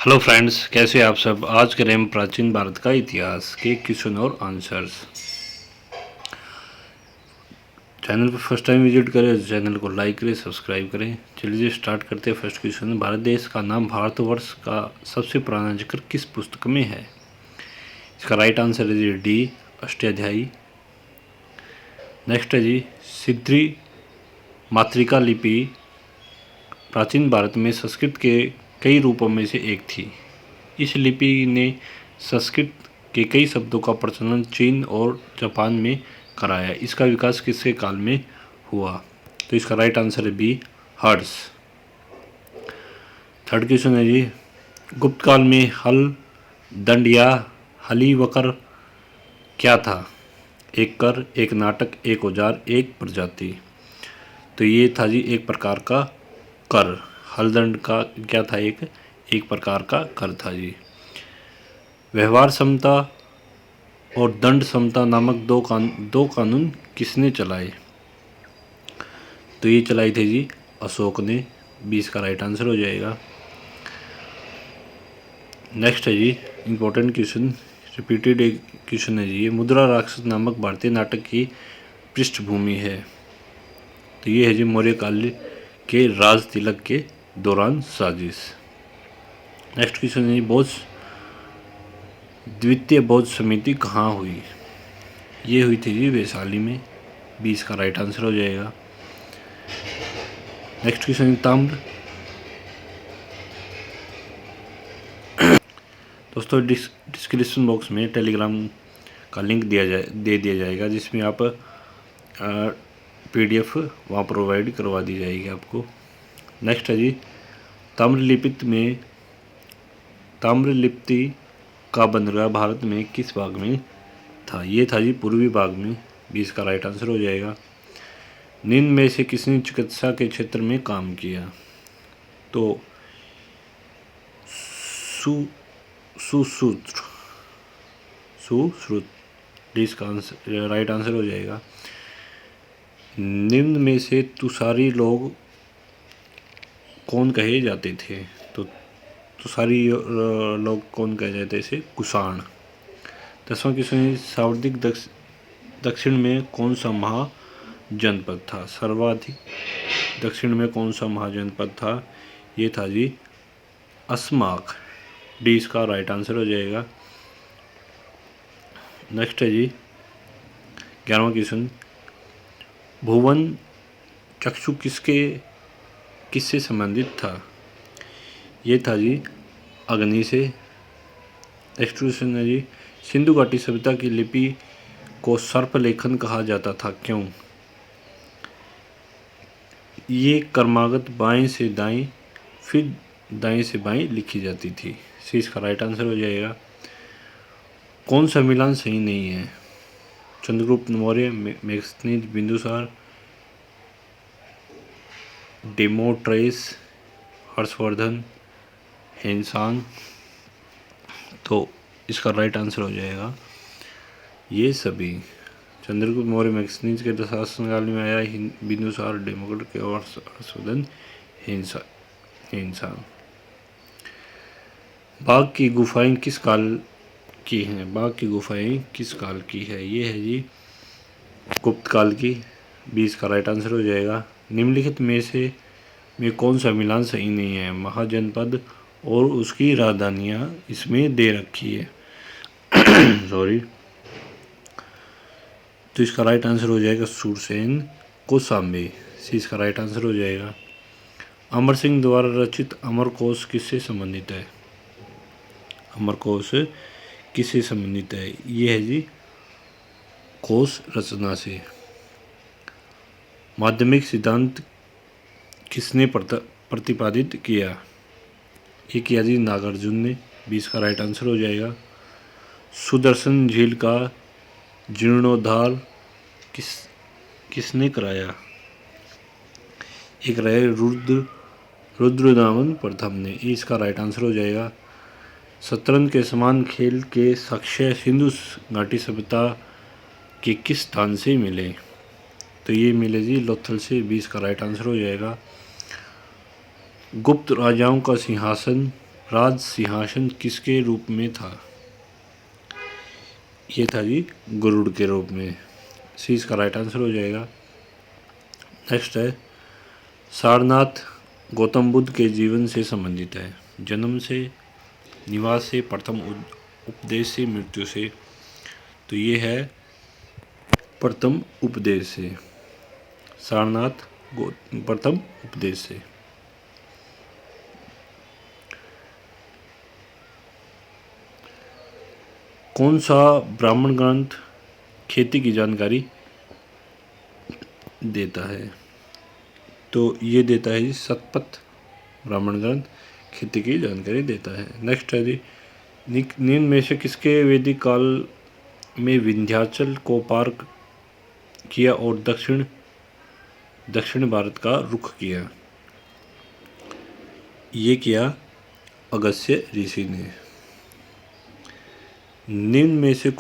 Hello friends, कैसे हैं आप सब। आज करें हम प्राचीन भारत का इतिहास के क्वेश्चन और आंसर्स। चैनल पर फर्स्ट टाइम विजिट करें तो चैनल को लाइक करें, सब्सक्राइब करें। चलिए स्टार्ट करते हैं। फर्स्ट क्वेश्चन, भारत देश का नाम भारतवर्ष का सबसे पुराना जिक्र किस पुस्तक में है। इसका राइट आंसर है जी डी, अष्टाध्यायी। नेक्स्ट है जी, सिद्धि मातृका लिपि प्राचीन भारत में संस्कृत के कई रूपों में से एक थी। इस लिपि ने संस्कृत के कई शब्दों का प्रचलन चीन और जापान में कराया। इसका विकास किसके काल में हुआ। तो इसका राइट आंसर है बी, हर्ष। थर्ड क्वेश्चन है जी, गुप्त काल में हल, दंड या हलीवकर क्या था। एक कर, एक नाटक, एक औजार, एक प्रजाति। तो ये था जी एक प्रकार का कर। हलदंड का क्या था, एक प्रकार का कर था जी। व्यवहार समता और दंड समता नामक दो कानून किसने चलाए। तो ये चलाई थे जी अशोक ने। 20 का राइट आंसर हो जाएगा। नेक्स्ट है जी इम्पोर्टेंट क्वेश्चन, रिपीटेड एक क्वेश्चन है जी, ये मुद्रा राक्षस नामक भारतीय नाटक की पृष्ठभूमि है। तो ये है जी मौर्य काल के राज तिलक के दौरान साजिश। नेक्स्ट क्वेश्चन है जी, द्वितीय बौद्ध समिति कहाँ हुई। ये हुई थी जी वैशाली में। 20 का राइट आंसर हो जाएगा। नेक्स्ट क्वेश्चन, ताम्र। दोस्तों डिस्क्रिप्शन बॉक्स में टेलीग्राम का लिंक दे दिया जाएगा, जिसमें आप PDF वहाँ प्रोवाइड करवा दी जाएगी आपको। नेक्स्ट है जी, ताम्रलिप्ति का बंदरगाह भारत में किस भाग में था। ये था जी पूर्वी भाग में। 20 का राइट आंसर हो जाएगा। निम्न में से किसने चिकित्सा के क्षेत्र में काम किया। तो सुश्रुत। 20 का राइट आंसर हो जाएगा। निम्न में से तुषारी लोग कौन कहे जाते थे। तो तुषारी लोग कौन कहे जाते थे, कुषाण। 10वां क्वेश्चन, सर्वाधिक दक्षिण में कौन सा महाजनपद था। सर्वाधिक दक्षिण में कौन सा महाजनपद था। ये था जी अस्माक। 20 का राइट आंसर हो जाएगा। नेक्स्ट है जी 11वां क्वेश्चन, भुवन चक्षु किससे संबंधित था। ये था जी अग्नि से। नेक्स्ट क्वेश्चन है जी, सिंधु घाटी सभ्यता की लिपि को सर्प लेखन कहा जाता था, क्यों। ये क्रमागत बाएं से दाएं फिर दाएं से बाएं लिखी जाती थी। इसका राइट आंसर हो जाएगा। कौन सा मिलान सही नहीं है। चंद्रगुप्त मौर्य, मेगस्थनीज, बिंदुसार, डेमोट्रेस, हर्षवर्धन, हेनसांग। तो इसका राइट आंसर हो जाएगा ये सभी। चंद्रगुप्त मौर्य मेगस्थनीज के शासनकाल में आया, बिंदुसार, डेमोक्रेट के और हर्षवर्धन, हेनसांग। बाघ की गुफाएं किस काल की हैं। बाघ की गुफाएं किस काल की है। ये है जी गुप्त काल की। 20 का राइट आंसर हो जाएगा। निम्नलिखित में कौन सा मिलान सही नहीं है। महाजनपद और उसकी राजधानियाँ इसमें दे रखी है। सॉरी। तो इसका राइट आंसर हो जाएगा सूरसेन, कौशाम्बी। इसका राइट आंसर हो जाएगा। अमर सिंह द्वारा रचित अमरकोश किससे संबंधित है। अमरकोश किससे संबंधित है। ये है जी कोश रचना से। माध्यमिक सिद्धांत किसने प्रतिपादित किया। ये किया जी नागार्जुन ने। 20 का राइट आंसर हो जाएगा। सुदर्शन झील का जीर्णोद्धार किसने कराया। एक रहे रुद्रदामन प्रथम ने। इसका राइट आंसर हो जाएगा। शतरंज के समान खेल के साक्ष्य सिंधु घाटी सभ्यता के किस स्थान से मिले। तो ये मिले जी लोथल से। 20 का राइट आंसर हो जाएगा। गुप्त राजाओं का सिंहासन राज सिंहासन किसके रूप में था? ये था जी गरुड़ के रूप में। सी इसका राइट आंसर हो जाएगा। नेक्स्ट है, सारनाथ गौतम बुद्ध के जीवन से संबंधित है। जन्म से, निवास से, प्रथम उपदेश से, मृत्यु से। तो ये है प्रथम उपदेश से। सारनाथ प्रथम उपदेश से। कौन सा ब्राह्मण ग्रंथ खेती की जानकारी देता है? तो ये देता है जी शतपथ ब्राह्मण ग्रंथ खेती की जानकारी देता है। नेक्स्ट है जी, निम्न में से किसके वैदिक काल में विंध्याचल को पार किया और दक्षिण भारत का रुख किया? ये किया अगस्त्य ऋषि ने। निम्न में से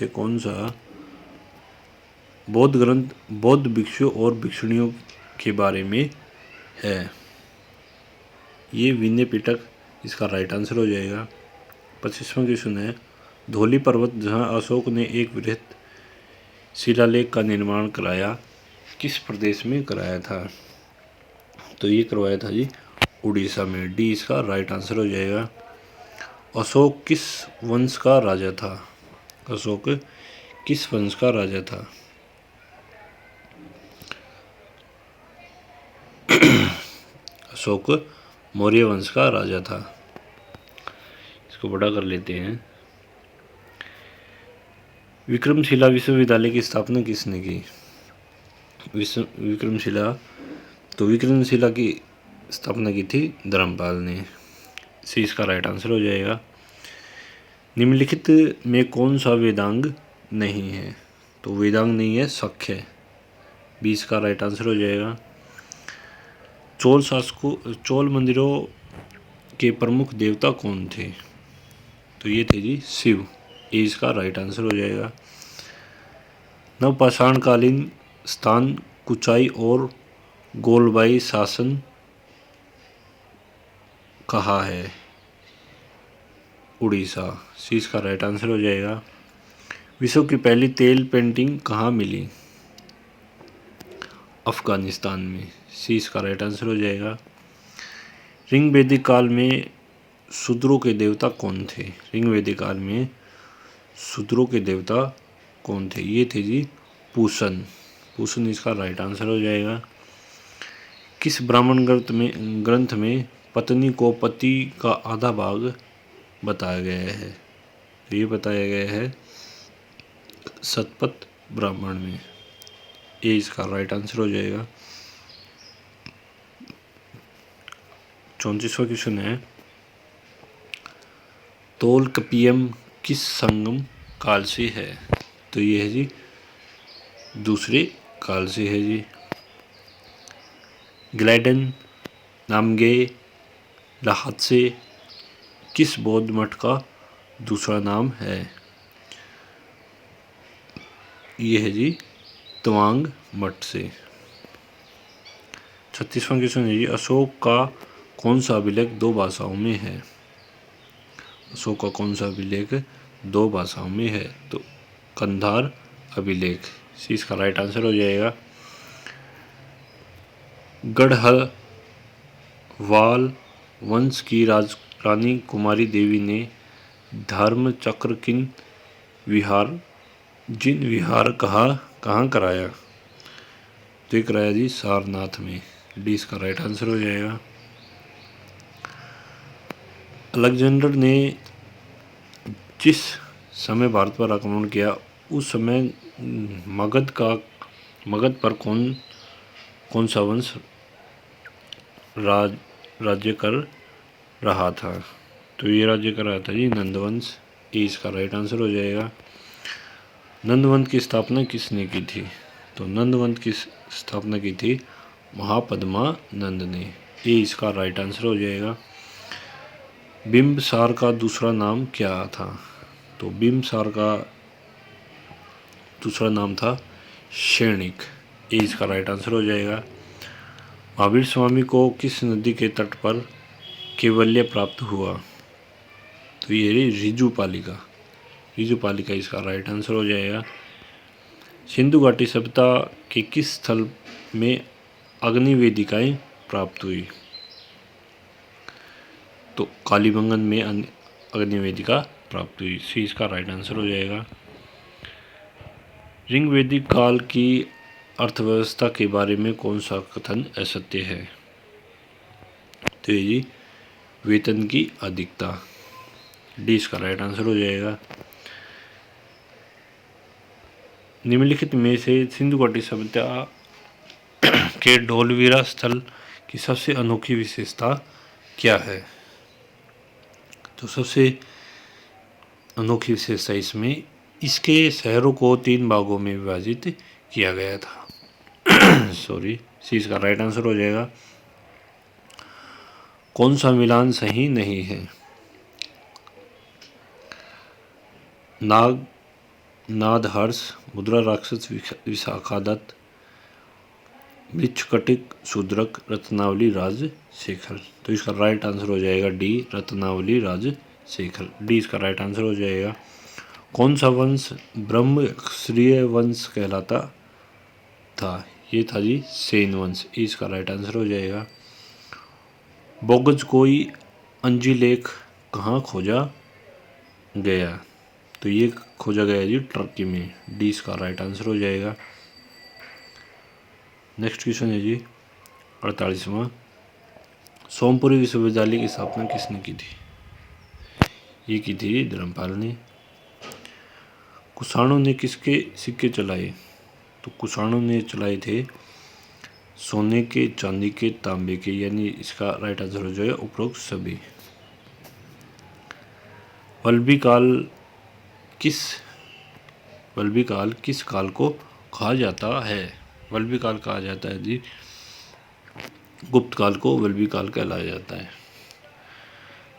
कौन सा बौद्ध ग्रंथ बौद्ध भिक्षु और भिक्षुणियों के बारे में है? ये विनय पिटक इसका राइट आंसर हो जाएगा। 25वां क्वेश्चन है, धौली पर्वत जहां अशोक ने एक वृहत शिलालेख का निर्माण कराया, किस प्रदेश में कराया था? तो ये करवाया था जी उड़ीसा में। डी इसका राइट आंसर हो जाएगा। अशोक किस वंश का राजा था? अशोक किस वंश का राजा था? अशोक मौर्य वंश का राजा था। इसको बड़ा कर लेते हैं। विक्रमशिला विश्वविद्यालय की स्थापना किसने की? विक्रमशिला की स्थापना की थी धर्मपाल ने। सी इसका राइट आंसर हो जाएगा। निम्नलिखित में कौन सा वेदांग नहीं है? तो वेदांग नहीं है शक है। 20 का राइट आंसर हो जाएगा। चोल मंदिरों के प्रमुख देवता कौन थे? तो ये थे जी शिव। ये इसका राइट आंसर हो जाएगा। नवपाषाणकालीन स्थान कुचाई और गोलबाई शासन कहाँ है? उड़ीसा। सी इसका राइट आंसर हो जाएगा। विश्व की पहली तेल पेंटिंग कहाँ मिली? अफगानिस्तान में। सी इसका राइट आंसर हो जाएगा। ऋग वैदिक काल में शूद्रों के देवता कौन थे? ऋग वैदिक काल में शूद्रों के देवता कौन थे? ये थे जी पूषण। पूषण इसका राइट आंसर हो जाएगा। किस ब्राह्मण ग्रंथ में पत्नी को पति का आधा भाग बताया गया है? ये बताया गया है शतपथ ब्राह्मण में। ये इसका राइट आंसर हो जाएगा। 34वां क्वेश्चन है, तोलकपियम किस संगम काल से है? तो ये है जी दूसरे काल से है जी। ग्लैडन नामगे लाहत्से किस बौद्ध मठ का दूसरा नाम है? ये है जी तवांग मठ से। 36वां क्वेश्चन है जी, अशोक का कौन सा अभिलेख 2 भाषाओं में है? अशोक का कौन सा अभिलेख 2 भाषाओं में है? तो कंधार अभिलेख। सी इसका राइट आंसर हो जाएगा। गढ़वाल वंश की रानी कुमारी देवी ने धर्म चक्र जिन विहार कहाँ कराया? तो कराया जी सारनाथ में। डी इसका राइट आंसर हो जाएगा। अलेक्जेंडर ने जिस समय भारत पर आक्रमण किया उस समय मगध पर कौन सा वंश राज्य कर रहा था? तो ये राज्य कर रहा था जी नंदवंश। ये इसका राइट आंसर हो जाएगा। नंदवंश की स्थापना किसने की थी? तो नंदवंश की स्थापना की थी महापद्मानंद ने। ये इसका राइट आंसर हो जाएगा। बिंबसार का दूसरा नाम क्या था? तो बिंबसार का दूसरा नाम था शैणिक। ये इसका राइट आंसर हो जाएगा। महावीर स्वामी को किस नदी के तट पर कैवल्य प्राप्त हुआ? तो ये है ऋजुपालिका। ऋजुपालिका इसका राइट आंसर हो जाएगा। सिंधु घाटी सभ्यता के किस स्थल में अग्नि वेदिकाएं प्राप्त हुई? तो कालीबंगन में अग्नि वेदिका प्राप्त हुई। सी इसका राइट आंसर हो जाएगा। ऋग वैदिक काल की अर्थव्यवस्था के बारे में कौन सा कथन असत्य है? तो ये वेतन की अधिकता। डी इसका राइट आंसर हो जाएगा। निम्नलिखित में से सिंधु घाटी सभ्यता के ढोलवीरा स्थल की सबसे अनोखी विशेषता क्या है? तो सबसे अनोखी विशेषता इसमें इसके शहरों को 3 भागों में विभाजित किया गया था। सॉरी, सी इसका राइट आंसर हो जाएगा। कौन सा मिलान सही नहीं है? नादहर्ष, मुद्रा राक्षस विशाखादत्त, मृच्छकटिक शूद्रक, रत्नावली राजशेखर। तो इसका राइट आंसर हो जाएगा डी, रत्नावली राजशेखर। डी इसका राइट आंसर हो जाएगा। कौन सा वंश ब्रह्मक्षत्रिय वंश कहलाता था? ये था जी सेन वंश। इसका राइट आंसर हो जाएगा। बोगज कोई अंजिलेख कहाँ खोजा गया? तो ये खोजा गया जी टर्की में। डी इसका राइट आंसर हो जाएगा। नेक्स्ट क्वेश्चन है जी 48वां। सोमपुरी विश्वविद्यालय की स्थापना किसने की थी? ये की थी धर्मपाल ने। कुषाणों ने किसके सिक्के चलाए? तो कुषाणों ने चलाए थे सोने के, चांदी के, तांबे के, यानी इसका राइट आंसर हो जाएगा उपरोक्त सभी। वल्लभी काल किस काल को कहा जाता है? वल्लभी काल कहा जाता है जी गुप्त काल को वल्लभी काल कहलाया जाता है।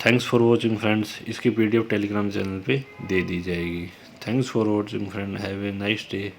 Thanks for watching friends. इसकी पीडीएफ टेलीग्राम चैनल पे दे दी जाएगी। Thanks for watching friend. Have a nice day.